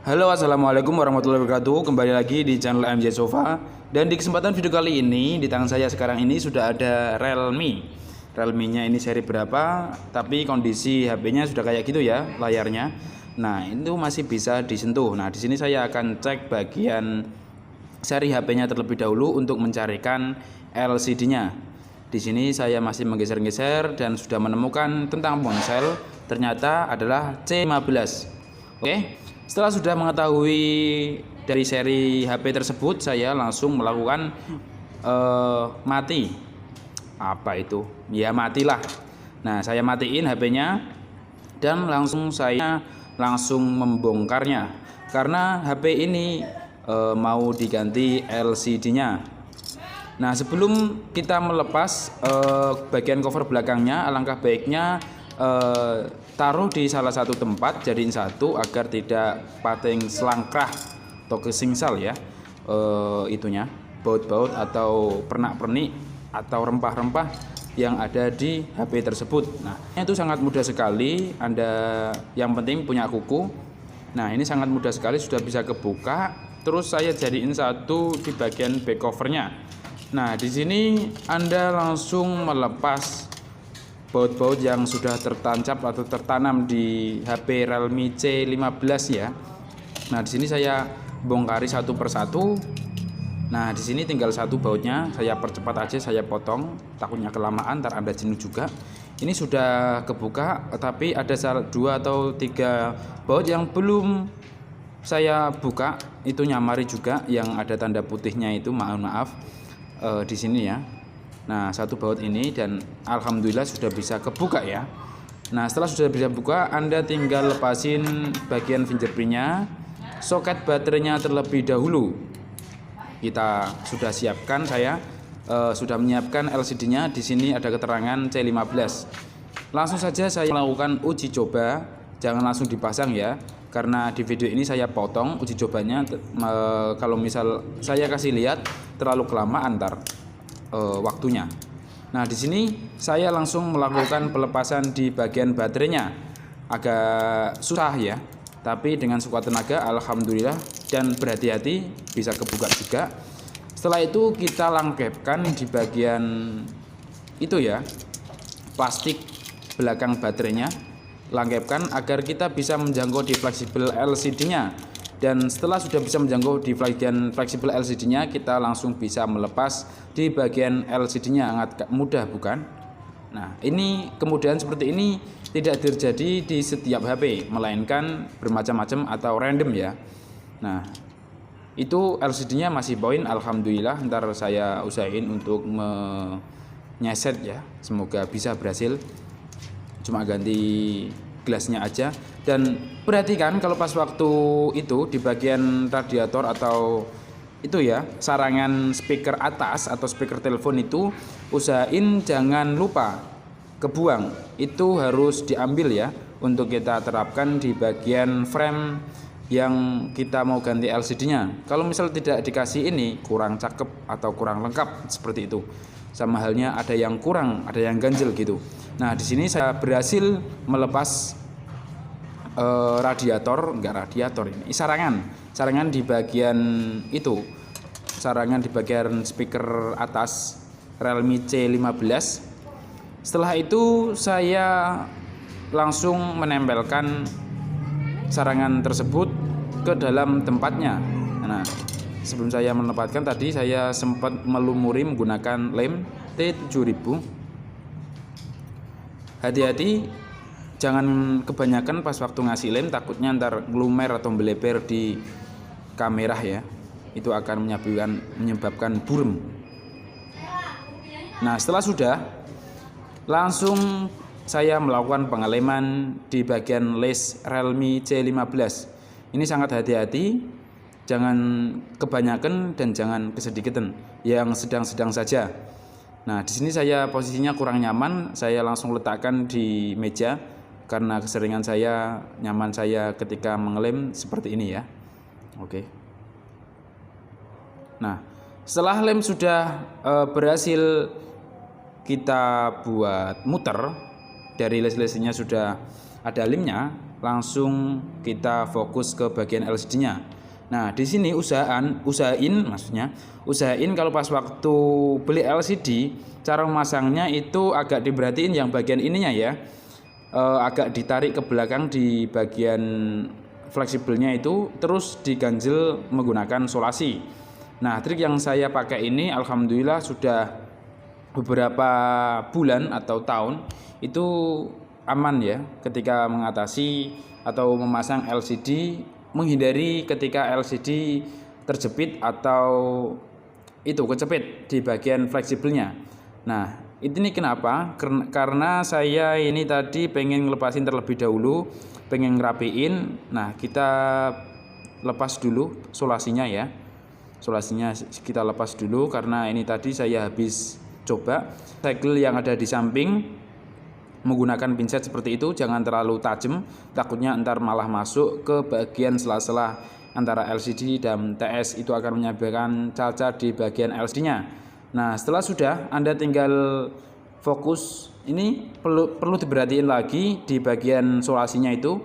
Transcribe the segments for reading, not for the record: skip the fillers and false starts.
Halo, assalamualaikum warahmatullahi wabarakatuh. Kembali lagi di channel MJ Sofa. Dan di kesempatan video kali ini, di tangan saya sekarang ini sudah ada Realme. Realme-nya ini seri berapa? Tapi kondisi HP-nya sudah kayak gitu ya, layarnya. Nah, itu masih bisa disentuh. Nah, di sini saya akan cek bagian seri HP-nya terlebih dahulu untuk mencarikan LCD-nya. Di sini saya masih menggeser-geser dan sudah menemukan tentang ponsel. Ternyata adalah C15. Oke. Setelah sudah mengetahui dari seri HP tersebut, saya langsung melakukan mati. Apa itu? Ya matilah. Nah, saya matiin HP-nya dan saya langsung membongkarnya karena HP ini mau diganti LCD-nya. Nah, sebelum kita melepas bagian cover belakangnya, alangkah baiknya taruh di salah satu tempat, jadiin satu agar tidak pating selangkah atau kesingsal ya, itunya baut-baut atau pernak-pernik atau rempah-rempah yang ada di HP tersebut. Nah, itu sangat mudah sekali. Anda yang penting punya kuku. Nah, ini sangat mudah sekali, sudah bisa kebuka. Terus saya jadiin satu di bagian back covernya. Nah, di sini Anda langsung melepas baut-baut yang sudah tertancap atau tertanam di HP Realme C15 ya. Nah, di sini saya bongkari satu persatu. Nah, di sini tinggal satu bautnya, saya percepat aja, saya potong, takutnya kelamaan ntar Anda jenuh juga. Ini sudah kebuka, tapi ada dua atau tiga baut yang belum saya buka, itu nyamari juga yang ada tanda putihnya itu, maaf di sini ya. Nah, satu baut ini dan alhamdulillah sudah bisa kebuka ya. Nah, setelah sudah bisa buka, Anda tinggal lepasin bagian fingerprintnya, soket baterainya terlebih dahulu. Kita sudah siapkan, saya sudah menyiapkan LCD-nya. Di sini ada keterangan C15. Langsung saja saya melakukan uji coba, jangan langsung dipasang ya. Karena di video ini saya potong uji cobanya. Kalau misal saya kasih lihat terlalu kelamaan ntar waktunya. Nah, di sini saya langsung melakukan pelepasan di bagian baterainya. Agak susah ya, tapi dengan sekuat tenaga alhamdulillah dan berhati-hati bisa kebuka juga. Setelah itu kita langkepkan di bagian itu ya, plastik belakang baterainya. Langkepkan agar kita bisa menjangkau di fleksibel LCD-nya. Dan setelah sudah bisa menjangkau di bagian fleksibel LCD-nya, kita langsung bisa melepas di bagian LCD-nya. Sangat mudah bukan? Nah, ini kemudian seperti ini tidak terjadi di setiap HP, melainkan bermacam-macam atau random ya. Nah, itu LCD-nya masih poin, alhamdulillah. Ntar saya usahain untuk menyeset ya, semoga bisa berhasil. Cuma ganti gelasnya aja. Dan perhatikan kalau pas waktu itu di bagian radiator atau itu ya, sarangan speaker atas atau speaker telepon itu usahain jangan lupa kebuang. Itu harus diambil ya, untuk kita terapkan di bagian frame yang kita mau ganti LCD-nya. Kalau misal tidak dikasih ini, kurang cakep atau kurang lengkap seperti itu. Sama halnya ada yang kurang, ada yang ganjel gitu. Nah, di sini saya berhasil melepas sarangan di bagian itu, sarangan di bagian speaker atas Realme C15. Setelah itu saya langsung menempelkan sarangan tersebut ke dalam tempatnya. Nah, sebelum saya menempatkan tadi saya sempat melumuri menggunakan lem T7000. Hati-hati, jangan kebanyakan pas waktu ngasih lem, takutnya ntar ngelumer atau melebar di kamera ya. Itu akan menyebabkan burem. Nah, setelah sudah, langsung saya melakukan pengeleman di bagian les Realme C15. Ini sangat hati-hati, jangan kebanyakan dan jangan kesedikatan, yang sedang-sedang saja. Nah, di sini saya posisinya kurang nyaman, saya langsung letakkan di meja karena keseringan saya, nyaman saya ketika mengelem seperti ini ya. Oke. Nah, setelah lem sudah berhasil kita buat muter, dari les-lesnya sudah ada lemnya. langsung kita fokus ke bagian LCD-nya. Nah, di sini usahain kalau pas waktu beli LCD, cara memasangnya itu agak diperhatiin yang bagian ininya ya. Agak ditarik ke belakang di bagian fleksibelnya itu, terus diganjel menggunakan solasi. Nah, trik yang saya pakai ini alhamdulillah sudah beberapa bulan atau tahun itu aman ya ketika mengatasi atau memasang LCD, menghindari ketika LCD terjepit atau itu kecepit di bagian fleksibelnya. Nah, ini kenapa? Karena saya ini tadi pengen ngelepasin terlebih dahulu, pengen ngerapiin. Nah, kita lepas dulu solasinya ya. Solasinya kita lepas dulu karena ini tadi saya habis coba segel yang ada di samping menggunakan pinset seperti itu, jangan terlalu tajam, takutnya ntar malah masuk ke bagian sela-sela antara LCD dan TS, itu akan menyebabkan cacat di bagian LCD-nya. Nah, setelah sudah, Anda tinggal fokus. Ini perlu diperhatiin lagi di bagian solasinya itu,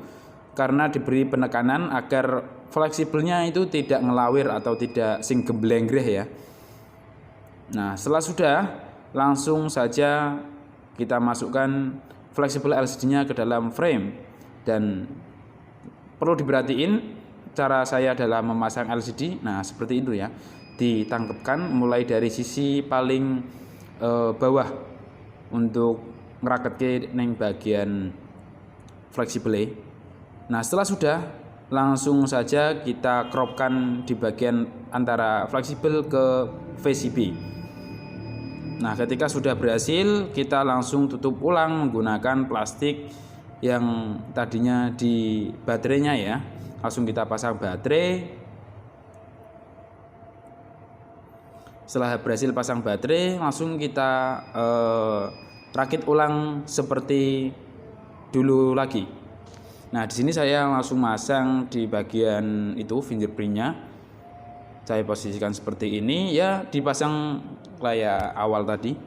karena diberi penekanan agar fleksibelnya itu tidak ngelawir atau tidak sing gemblenggreh ya. Nah, setelah sudah, langsung saja kita masukkan fleksibel LCD-nya ke dalam frame. Dan perlu diperhatiin cara saya dalam memasang LCD. Nah, seperti itu ya. Ditangkepkan mulai dari sisi paling bawah untuk ngeraketke neng bagian fleksibel. Nah, setelah sudah, langsung saja kita cropkan di bagian antara fleksibel ke VCB. Nah, ketika sudah berhasil, kita langsung tutup ulang menggunakan plastik yang tadinya di baterainya ya. Langsung kita pasang baterai. Setelah berhasil pasang baterai, langsung kita rakit ulang seperti dulu lagi. Nah, di sini saya langsung masang di bagian itu fingerprintnya. Saya posisikan seperti ini ya, dipasang kayak awal tadi.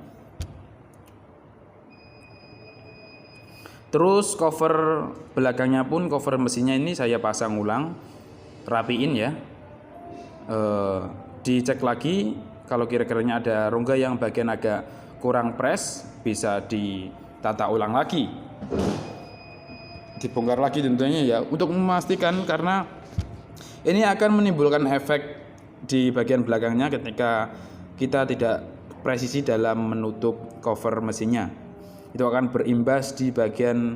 Terus cover belakangnya pun, cover mesinnya ini saya pasang ulang, rapiin ya. Dicek lagi kalau kira-kiranya ada rongga yang bagian agak kurang press, bisa ditata ulang lagi, dibongkar lagi tentunya ya, untuk memastikan, karena ini akan menimbulkan efek di bagian belakangnya ketika kita tidak presisi dalam menutup cover mesinnya. Itu akan berimbas di bagian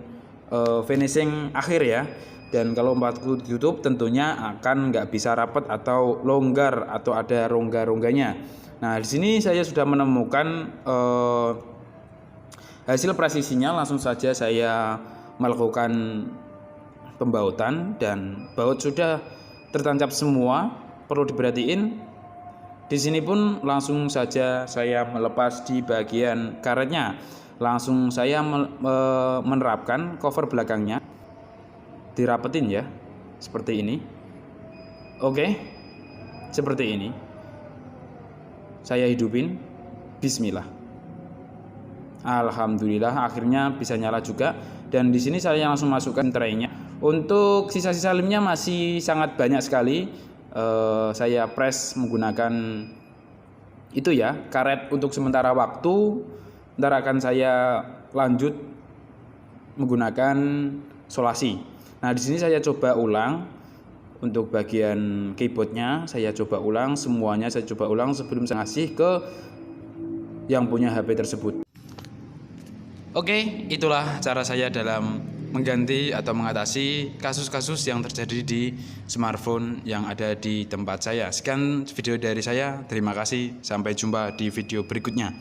finishing akhir ya. Dan kalau waktu ditutup tentunya akan nggak bisa rapat atau longgar atau ada rongga-rongganya. Nah, di sini saya sudah menemukan hasil presisinya. Langsung saja saya melakukan pembautan dan baut sudah tertancap semua. Perlu diperhatiin. Di sini pun langsung saja saya melepas di bagian karetnya. Langsung saya menerapkan cover belakangnya. Dirapetin ya, seperti ini. Oke, seperti ini. Saya hidupin, bismillah. Alhamdulillah akhirnya bisa nyala juga. Dan di sini saya langsung masukkan traynya. Untuk sisa-sisa lemnya masih sangat banyak sekali. Saya press menggunakan itu ya, karet untuk sementara waktu. Ntar akan saya lanjut menggunakan solasi. Nah, di sini saya coba ulang untuk bagian keyboardnya, saya coba ulang semuanya, saya coba ulang sebelum saya ngasih ke yang punya HP tersebut. Oke, itulah cara saya dalam mengganti atau mengatasi kasus-kasus yang terjadi di smartphone yang ada di tempat saya. Sekian video dari saya, terima kasih, sampai jumpa di video berikutnya.